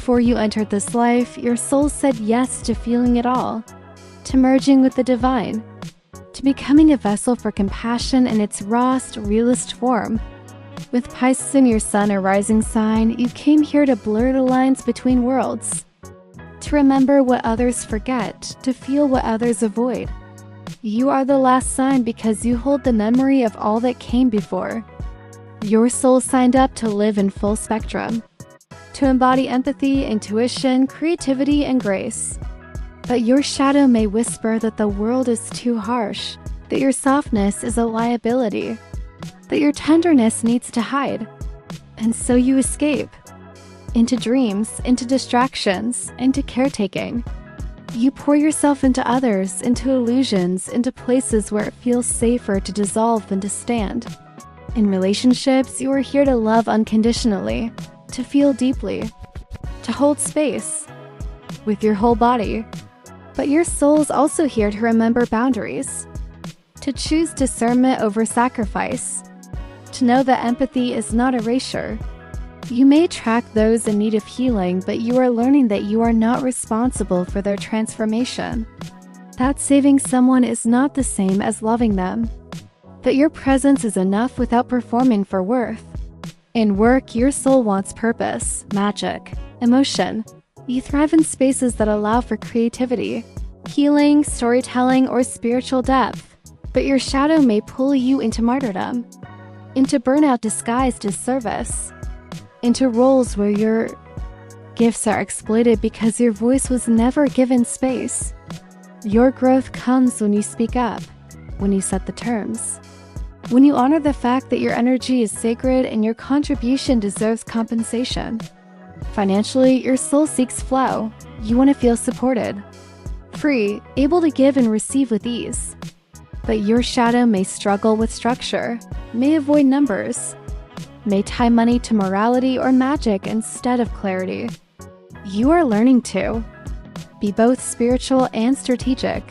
before you entered this life, your soul said yes to feeling it all, to merging with the divine, to becoming a vessel for compassion in its rawest, realest form. With Pisces in your sun or rising sign, you came here to blur the lines between worlds, to remember what others forget, to feel what others avoid. You are the last sign because you hold the memory of all that came before. Your soul signed up to live in full spectrum, to embody empathy, intuition, creativity, and grace. But your shadow may whisper that the world is too harsh, that your softness is a liability, that your tenderness needs to hide. And so you escape into dreams, into distractions, into caretaking. You pour yourself into others, into illusions, into places where it feels safer to dissolve than to stand. In relationships, you are here to love unconditionally, to feel deeply, to hold space with your whole body. But your soul is also here to remember boundaries, to choose discernment over sacrifice, to know that empathy is not erasure. You may track those in need of healing, but you are learning that you are not responsible for their transformation. That saving someone is not the same as loving them. That your presence is enough without performing for worth. In work, your soul wants purpose, magic, emotion. You thrive in spaces that allow for creativity, healing, storytelling, or spiritual depth. But your shadow may pull you into martyrdom, into burnout disguised as service, into roles where your gifts are exploited because your voice was never given space. Your growth comes when you speak up, when you set the terms, when you honor the fact that your energy is sacred and your contribution deserves compensation. Financially, your soul seeks flow. You want to feel supported, free, able to give and receive with ease. But your shadow may struggle with structure, may avoid numbers, may tie money to morality or magic instead of clarity. You are learning to be both spiritual and strategic,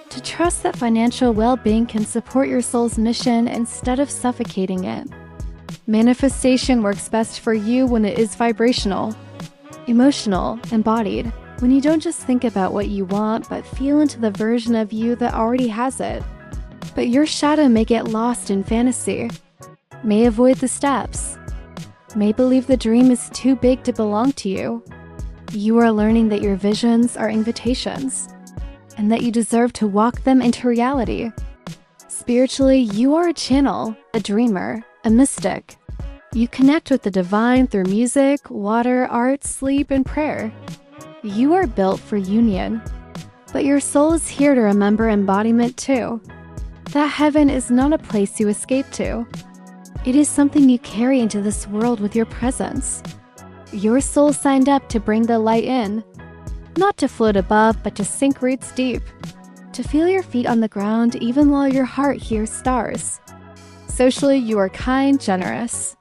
to trust that financial well-being can support your soul's mission instead of suffocating it. Manifestation works best for you when it is vibrational, emotional, embodied, when you don't just think about what you want but feel into the version of you that already has it. But your shadow may get lost in fantasy, may avoid the steps, may believe the dream is too big to belong to you. You are learning that your visions are invitations, and that you deserve to walk them into reality. Spiritually, you are a channel, a dreamer, a mystic. You connect with the divine through music, water, art, sleep, and prayer. You are built for union, but your soul is here to remember embodiment too. That heaven is not a place you escape to. It is something you carry into this world with your presence. Your soul signed up to bring the light in, not to float above, but to sink roots deep, to feel your feet on the ground even while your heart hears stars. Socially, you are kind, generous,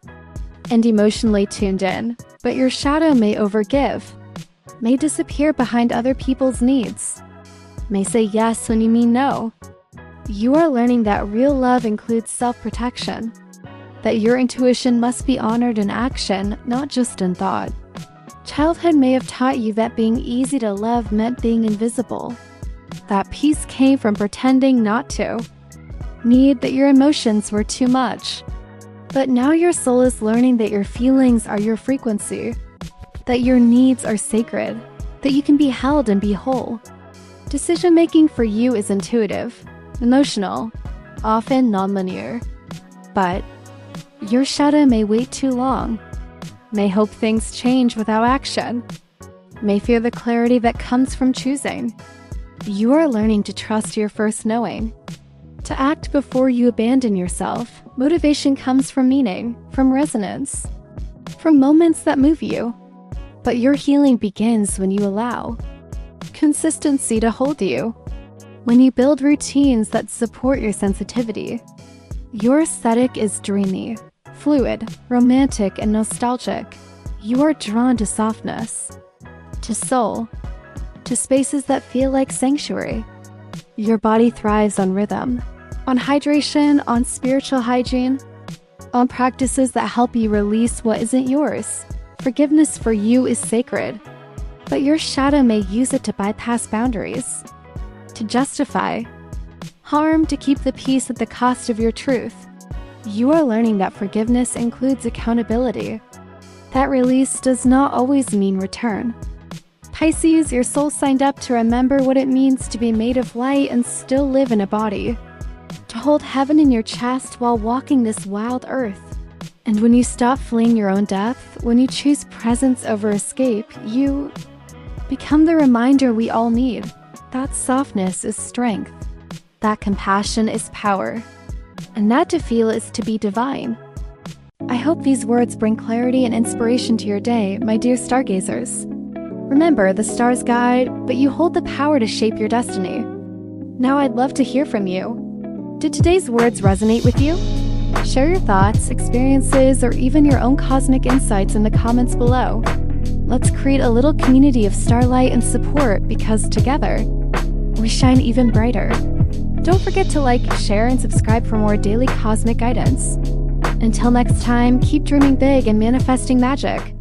and emotionally tuned in, but your shadow may overgive, may disappear behind other people's needs, may say yes when you mean no. You are learning that real love includes self-protection, that your intuition must be honored in action, not just in thought. Childhood may have taught you that being easy to love meant being invisible, that peace came from pretending not to, that your emotions were too much. But now your soul is learning that your feelings are your frequency, that your needs are sacred, that you can be held and be whole. Decision-making for you is intuitive, emotional, often non-linear. But your shadow may wait too long, may hope things change without action, may fear the clarity that comes from choosing. You are learning to trust your first knowing, to act before you abandon yourself. Motivation comes from meaning, from resonance, from moments that move you. But your healing begins when you allow consistency to hold you, when you build routines that support your sensitivity. Your aesthetic is dreamy, fluid, romantic, and nostalgic. You are drawn to softness, to soul, to spaces that feel like sanctuary. Your body thrives on rhythm, on hydration, on spiritual hygiene, on practices that help you release what isn't yours. Forgiveness for you is sacred, but your shadow may use it to bypass boundaries, to justify harm, to keep the peace at the cost of your truth. You are learning that forgiveness includes accountability. That release does not always mean return. Pisces, your soul signed up to remember what it means to be made of light and still live in a body, to hold heaven in your chest while walking this wild earth. And when you stop fleeing your own death, when you choose presence over escape, you become the reminder we all need. That softness is strength. That compassion is power. And that to feel is to be divine. I hope these words bring clarity and inspiration to your day, my dear stargazers. Remember, the stars guide, but you hold the power to shape your destiny. Now I'd love to hear from you. Did today's words resonate with you? Share your thoughts, experiences, or even your own cosmic insights in the comments below. Let's create a little community of starlight and support, because together, we shine even brighter. Don't forget to like, share, and subscribe for more daily cosmic guidance. Until next time, keep dreaming big and manifesting magic.